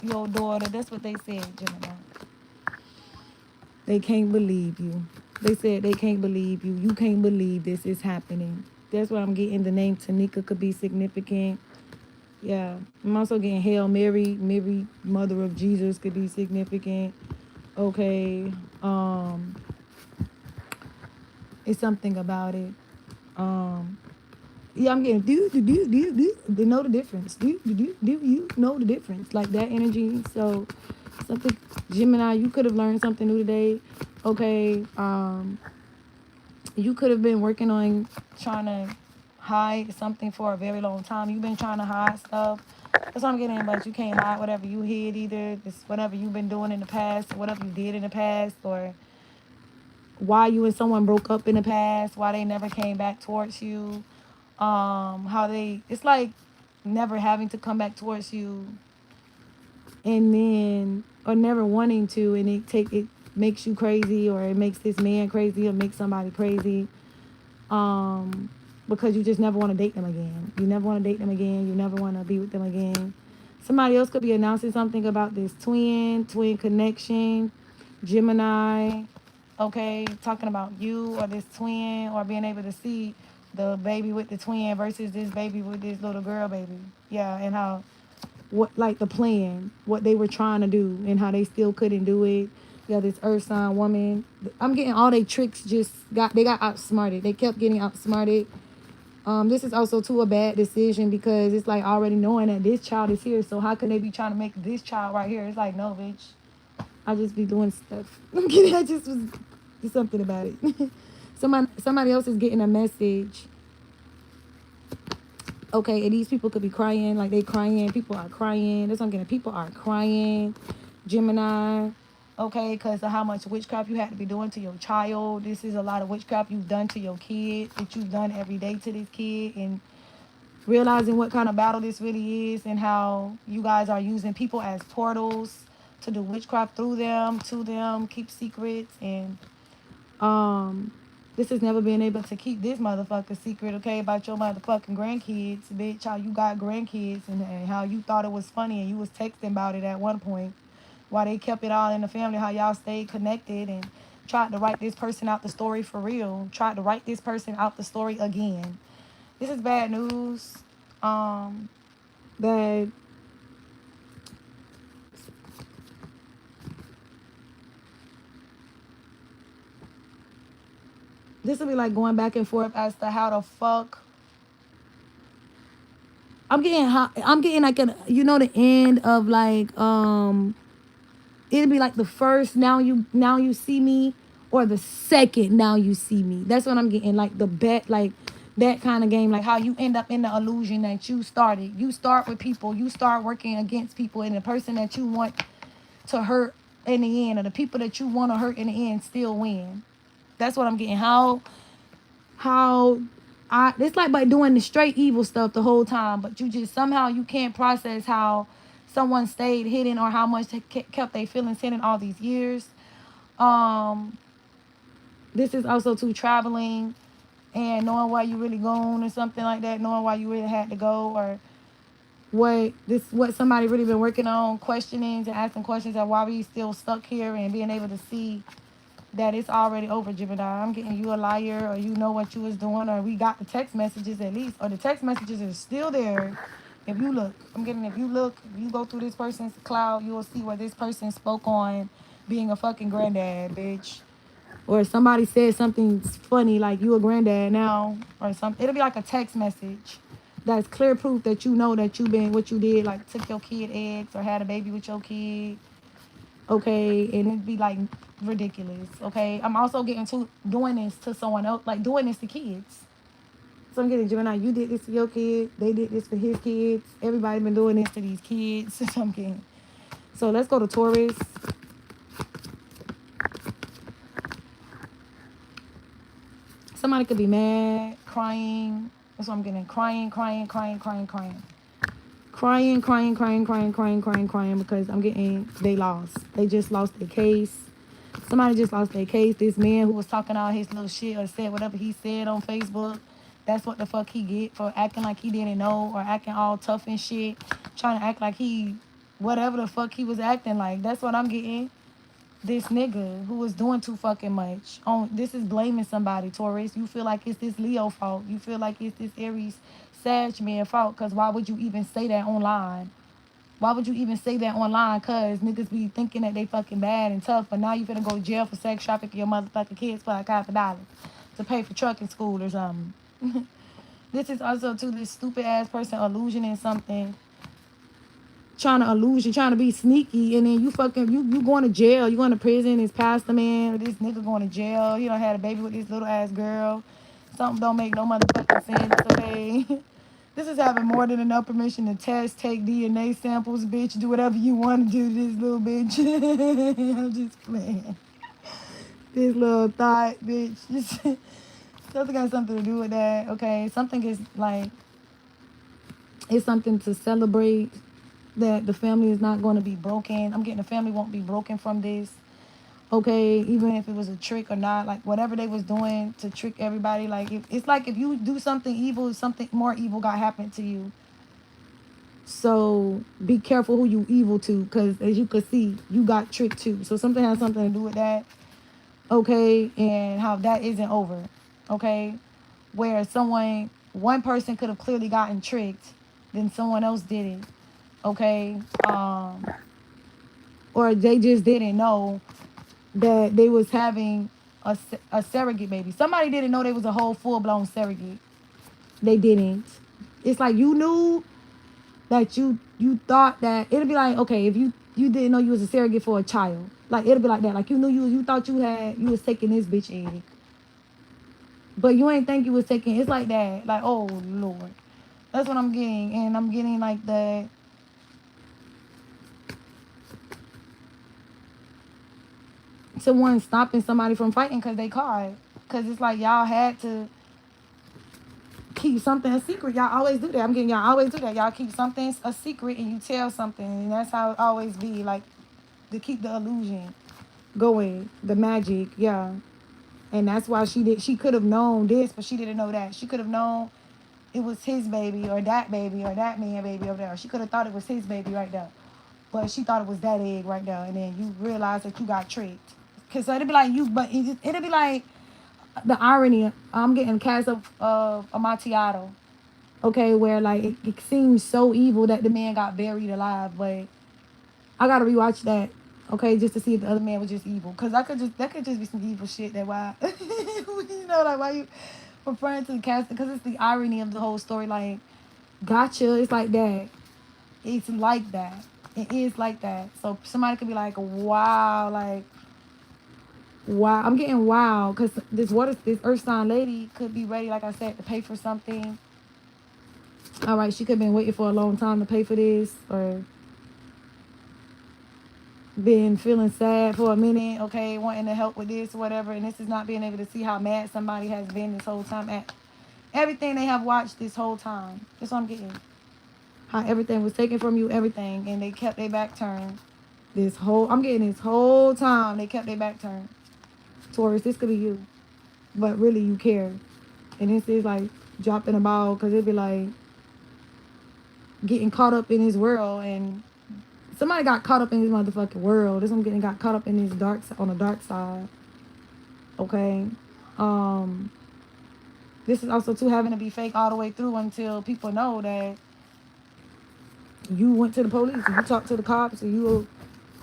your daughter. That's what they said, Gemini. They can't believe you. They said they can't believe you. You can't believe this is happening. That's what I'm getting. The name Tanika could be significant. Yeah. I'm also getting Hail Mary. Mary, Mother of Jesus, could be significant. Okay. It's something about it. Um, yeah, I'm getting do. They know the difference. Do you know the difference? Like that energy. So something Gemini, you could have learned something new today. Okay. You could have been working on trying to hide something for a very long time. You've been trying to hide stuff. That's what I'm getting, but you can't hide whatever you hid either. It's whatever you've been doing in the past, or whatever you did in the past, or why you and someone broke up in the past, why they never came back towards you. How they, it's like never having to come back towards you, and then or never wanting to, and it makes you crazy, or it makes this man crazy, or makes somebody crazy. Because you just never want to date them again. You never want to date them again. You never want to be with them again. Somebody else could be announcing something about this twin connection, Gemini. Okay, talking about you or this twin, or being able to see the baby with the twin versus this baby with this little girl baby. Yeah, and how what like the plan, what they were trying to do, and how they still couldn't do it. Yeah, this earth sign woman. I'm getting all they tricks just got outsmarted. They kept getting outsmarted. This is also too a bad decision, because it's like already knowing that this child is here. So how can they be trying to make this child right here? It's like, no, bitch. I just be doing stuff. I'm kidding. I just was do something about it. Somebody else is getting a message. Okay, and these people could be crying, like they crying. People are crying. That's what I'm getting. People are crying. Gemini. Okay, because of how much witchcraft you had to be doing to your child. This is a lot of witchcraft you've done to your kid, that you've done every day to this kid, and realizing what kind of battle this really is, and how you guys are using people as portals to do witchcraft through them, to them, keep secrets, and um this has never been able to keep this motherfucker secret, okay, about your motherfucking grandkids, bitch, how you got grandkids, and how you thought it was funny and you was texting about it at one point, why they kept it all in the family, how y'all stayed connected, and tried to write this person out the story for real, tried to write this person out the story again. This is bad news. That this will be like going back and forth as to how the fuck I'm getting like a, the end of like it'll be like the first now you see me, or the second now you see me. That's what I'm getting, like the bet, like that kind of game, like how you end up in the illusion that you started. You start with people, you start working against people, and the person that you want to hurt in the end, or the people that you want to hurt in the end, still win. That's what I'm getting. How it's like by doing the straight evil stuff the whole time, but you just somehow you can't process how someone stayed hidden, or how much they kept their feelings hidden all these years. Um, this is also too traveling and knowing why you really going, or something like that, knowing why you really had to go, or what somebody really been working on, questioning and asking questions of why we still stuck here, and being able to see that it's already over, Gemini. I'm getting you a liar, or you know what you was doing, or we got the text messages at least, or the text messages are still there. If you look, I'm getting, if you go through this person's cloud, you will see where this person spoke on being a fucking granddad, bitch. Or somebody said something funny, like you a granddad now, or something. It'll be like a text message that's clear proof that you know that you been what you did, like took your kid eggs or had a baby with your kid, okay, and it'd be like ridiculous, okay. I'm also getting to doing this to someone else, like doing this to kids. So I'm getting Gemini, you did this to your kid, they did this for his kids, everybody been doing this to these kids. So I'm getting, so let's go to Taurus. Somebody could be mad, crying. That's what I'm getting. Crying, crying, crying, crying, crying. Crying, crying, crying, crying, crying, crying, crying, because I'm getting they lost. They just lost their case. Somebody just lost their case. This man who was talking all his little shit, or said whatever he said on Facebook, that's what the fuck he get for acting like he didn't know, or acting all tough and shit, trying to act like he whatever the fuck he was acting like. That's what I'm getting. This nigga who was doing too fucking much. This is blaming somebody, Taurus. You feel like it's this Leo fault. You feel like it's this Aries Sag man fault. Cause why would you even say that online? Why would you even say that online? Cause niggas be thinking that they fucking bad and tough, but now you finna go to jail for sex trafficking your motherfucking kids for like $5 to pay for trucking school or something. This is also to this stupid ass person illusioning something, trying to illusion, trying to be sneaky, and then you fucking you going to jail, you going to prison. It's Pastor Man or this nigga going to jail. He done had a baby with this little ass girl. Something don't make no motherfucking sense. Okay. This is having more than enough permission to test, take DNA samples, bitch. Do whatever you want to do to this little bitch. I'm just playing. This little thought, bitch. Just something got something to do with that. Okay. Something is like, it's something to celebrate that the family is not going to be broken. I'm getting the family won't be broken from this. Okay, even if it was a trick or not, like whatever they was doing to trick everybody, like it's like if you do something evil, something more evil got happened to you. So be careful who you evil to, because as you could see, you got tricked too. So something has something to do with that. Okay, and how that isn't over. Okay, where one person could have clearly gotten tricked, then someone else didn't. Okay, or they just didn't know that they was having a surrogate baby. Somebody didn't know they was a whole full-blown surrogate. They didn't. It's like you knew that you thought that it'd be like, okay, if you didn't know you was a surrogate for a child, like it'd be like that. Like you knew you thought you was taking this bitch egg, but you ain't think you was taking. It's like that. Like, oh Lord, that's what I'm getting, and I'm getting like the someone stopping somebody from fighting because they caught. Because it's like y'all had to keep something a secret. Y'all always do that. I'm getting y'all always do that. Y'all keep something a secret and you tell something. And that's how it always be. Like, to keep the illusion going. The magic. Yeah. And that's why she could have known this, but she didn't know that. She could have known it was his baby or that man baby over there. She could have thought it was his baby right there. But she thought it was that egg right there. And then you realize that you got tricked. Because so it'd be like you, but it'd be like the irony. I'm getting cast of Amontillado. Okay, where like it seems so evil that the man got buried alive, but I gotta rewatch that. Okay, just to see if the other man was just evil, cause that could just be some evil shit. That why you know, like why you referring to the cast, because it's the irony of the whole story. Like, gotcha, it's like that. It's like that. It is like that. So somebody could be like, wow, like wow. I'm getting wow, cause this earth sign lady could be ready, like I said, to pay for something. All right, she could have been waiting for a long time to pay for this, or been feeling sad for a minute, okay, wanting to help with this or whatever, and this is not being able to see how mad somebody has been this whole time at everything they have watched this whole time. That's what I'm getting. How everything was taken from you, everything, and they kept their back turned. I'm getting this whole time, they kept their back turned. Taurus, this could be you, but really you care. And this is like dropping a ball, because it'd be like getting caught up in his world, and somebody got caught up in his motherfucking world. This one got caught up in his on the dark side. Okay. This is also too having to be fake all the way through until people know that you went to the police and you talked to the cops and you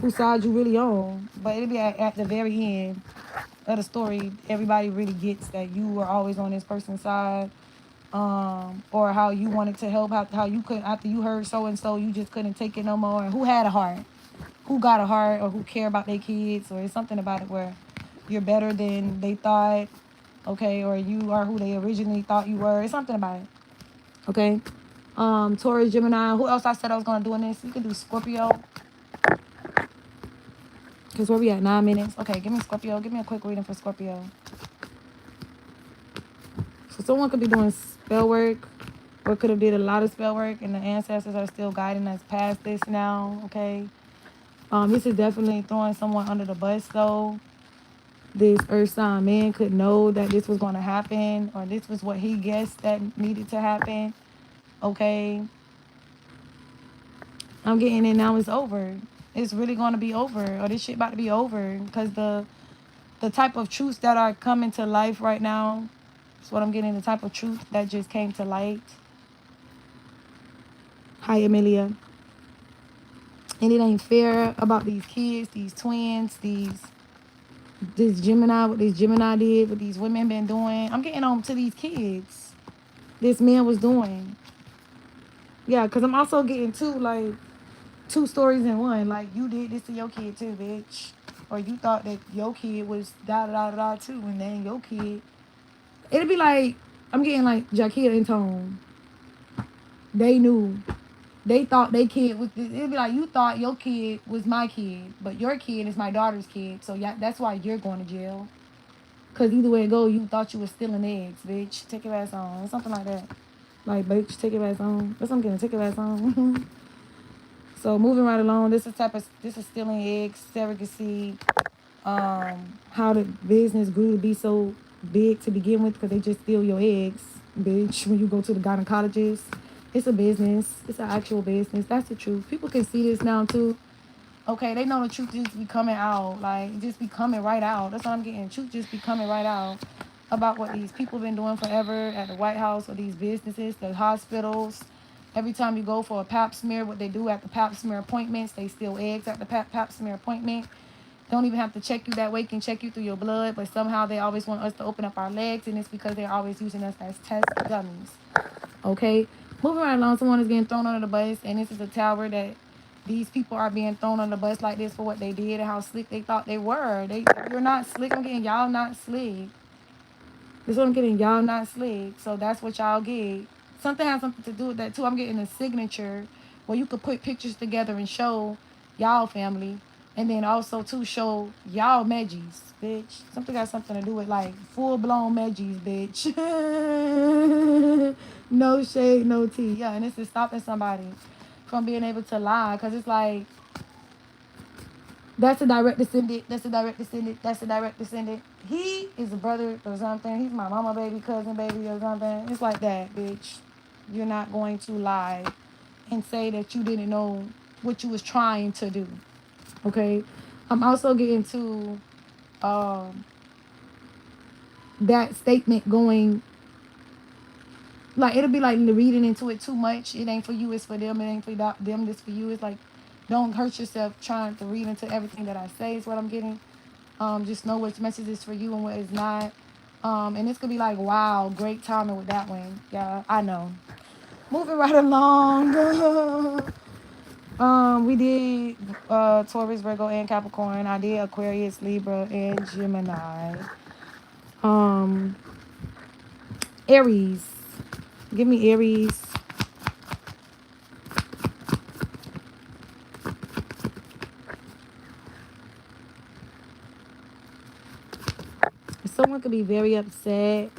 whose side you really on. But it'll be at the very end of the story, everybody really gets that you were always on this person's side. Or how you wanted to help, how you could, after you heard so and so, you just couldn't take it no more. And who had a heart, who got a heart, or who care about their kids, or it's something about it where you're better than they thought, okay, or you are who they originally thought you were. It's something about it, okay. Taurus, Gemini. Who else I said I was gonna do in this? You can do Scorpio, because where we at, 9 minutes. Okay, give me Scorpio. Give me a quick reading for Scorpio. So someone could be doing spell work, or could have did a lot of spell work, and the ancestors are still guiding us past this now, okay? This is definitely throwing someone under the bus, though. This earth sign man could know that this was going to happen, or this was what he guessed that needed to happen, okay? I'm getting it now. It's over. It's really going to be over, or this shit about to be over, because the type of truths that are coming to life right now. That's what I'm getting. The type of truth that just came to light. Hi, Amelia. And it ain't fair about these kids, these twins, this Gemini, what this Gemini did, what these women been doing. I'm getting on to these kids. This man was doing. Yeah, because I'm also getting two stories in one. Like, you did this to your kid too, bitch. Or you thought that your kid was da da da da too, and then your kid. It'd be like, I'm getting like Jakia and Tone. They knew. They thought they kid was. It'd be like, you thought your kid was my kid, but your kid is my daughter's kid. So yeah, that's why you're going to jail. Cause either way it go, you thought you was stealing eggs, bitch. Take your ass on, something like that. Like, bitch, take your ass on. That's what I'm getting. Take your ass on. So moving right along, this is stealing eggs, surrogacy. How the business grew to be so big to begin with, because they just steal your eggs, bitch. When you go to the gynecologist, it's a business. It's an actual business. That's the truth. People can see this now too. Okay, they know the truth just be coming out. Like, just be coming right out. That's what I'm getting. Truth just be coming right out about what these people been doing forever at the White House, or these businesses, the hospitals. Every time you go for a pap smear, what they do at the pap smear appointments, they steal eggs at the pap smear appointment. Don't even have to check you that way, can check you through your blood, but somehow they always want us to open up our legs, and it's because they're always using us as test dummies. Okay? Moving right along, someone is being thrown under the bus, and this is a tower that these people are being thrown under the bus like this for what they did and how slick they thought they were. You're not slick. I'm getting y'all not slick. This is what I'm getting. Y'all not slick. So that's what y'all get. Something has something to do with that too. I'm getting a signature where you could put pictures together and show y'all family. And then also to show y'all Meggies, bitch. Something got something to do with like full blown Meggies, bitch. No shade, no tea. Yeah, and this is stopping somebody from being able to lie. Cause it's like, that's a direct descendant. That's a direct descendant. That's a direct descendant. He is a brother or something. He's my mama baby, cousin baby or something. It's like that, bitch. You're not going to lie and say that you didn't know what you was trying to do. Okay? I'm also getting to that statement going, like, it'll be like reading into it too much. It ain't for you, it's for them. It ain't for them, it's for you. It's like, don't hurt yourself trying to read into everything that I say is what I'm getting. Just know which message is for you and what is not. And it's gonna be like, wow, great timing with that one. Yeah, I know. Moving right along. We did Taurus, Virgo, and Capricorn. I did Aquarius, Libra, and Gemini. Aries. Give me Aries. Someone could be very upset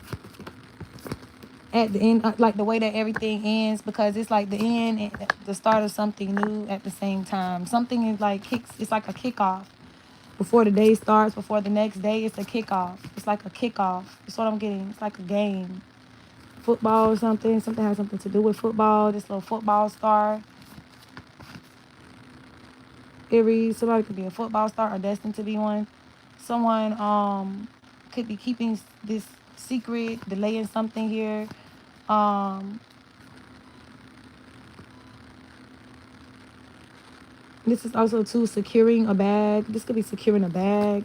at the end, like the way that everything ends, because it's like the end and the start of something new at the same time. Something is like it's like a kickoff. Before the day starts, before the next day, it's a kickoff. It's like a kickoff. That's what I'm getting. It's like a game. Football or something. Something has something to do with football. This little football star. Aries. Somebody could be a football star or destined to be one. Someone could be keeping this secret, delaying something here. This is also too securing a bag. This could be securing a bag.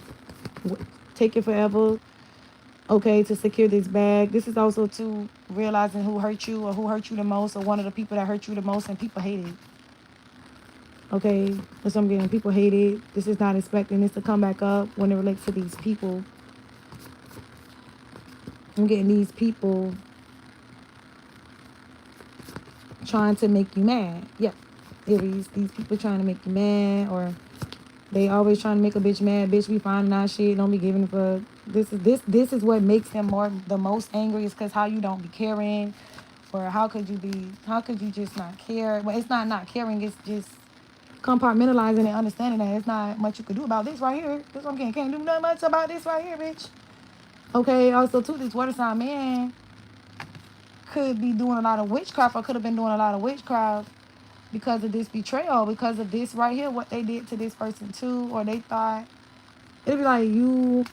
Take it forever. Okay, to secure this bag. This is also too realizing who hurt you or who hurt you the most, or one of the people that hurt you the most, and people hate it. Okay, that's what I'm getting. People hate it. This is not expecting this to come back up when it relates to these people. I'm getting these people trying to make you mad. Yep. Aries, these people trying to make you mad, or they always trying to make a bitch mad. Bitch, we finding out shit. Don't be giving a fuck. This is what makes them the most angry, is because how you don't be caring, or how could you just not care? Well, it's not caring. It's just compartmentalizing and understanding that it's not much you could do about this right here. This one can't do nothing much about this right here, bitch. Okay. Also, too, this water sign man could be doing a lot of witchcraft, or could have been doing a lot of witchcraft because of this betrayal, because of this right here, what they did to this person too, or they thought, it'd be like you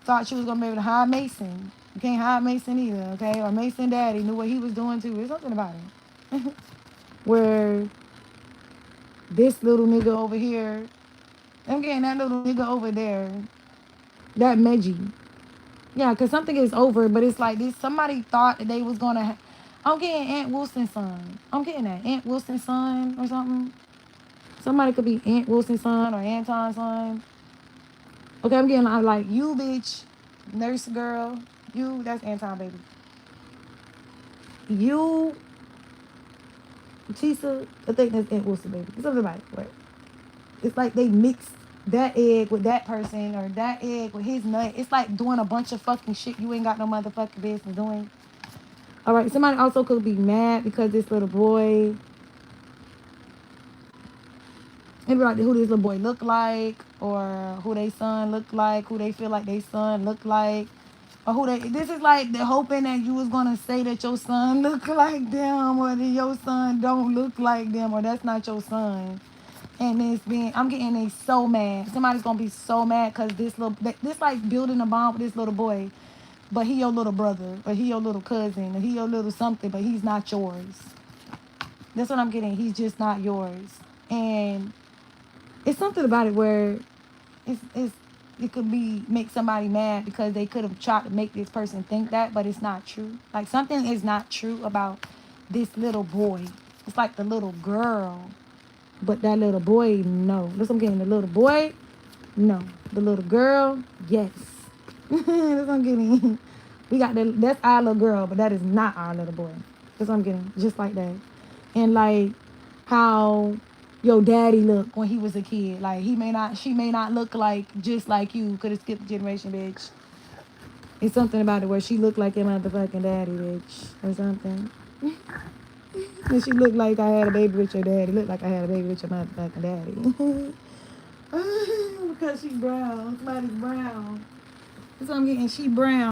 thought you was gonna be able to hide Mason. You can't hide Mason either, okay? Or Mason daddy knew what he was doing too. There's something about it. Where this little nigga over here, I'm getting that little nigga over there, that Meji. Yeah, because something is over, but it's like this. Somebody thought that they was gonna. I'm getting Aunt Wilson's son. I'm getting that Aunt Wilson's son or something. Somebody could be Aunt Wilson's son or Anton's son. Okay, I'm getting like you, bitch, nurse girl. You, that's Anton, baby. You, Tisa, I think that's Aunt Wilson, baby. Something about it, right? It's like they mixed that egg with that person or that egg with his nut. It's like doing a bunch of fucking shit you ain't got no motherfucking business doing. All right, somebody also could be mad because this little boy, maybe like who this little boy look like, or who they son look like, who they feel like they son look like, or who they. This is like they're hoping that you was gonna say that your son look like them, or that your son don't look like them, or that's not your son. And it's being, I'm getting they so mad. Somebody's gonna be so mad because this like building a bond with this little boy, but he your little brother, or he your little cousin, or he your little something, but he's not yours. That's what I'm getting. He's just not yours. And it's something about it where it's it could be make somebody mad because they could have tried to make this person think that, but it's not true. Like something is not true about this little boy. It's like the little girl, but that little boy, no. That's what I'm getting. The little boy, no. The little girl, yes. That's what I'm getting. We got that's our little girl, but that is not our little boy. That's what I'm getting. Just like that. And like how your daddy looked when he was a kid. Like she may not look like just like you. Could have skipped a generation, bitch. It's something about it where she looked like your motherfucking daddy, bitch. Or something. And she looked like I had a baby with your daddy. Looked like I had a baby with your motherfucking daddy. Because she's brown. Somebody's brown. That's what I'm getting. She brown.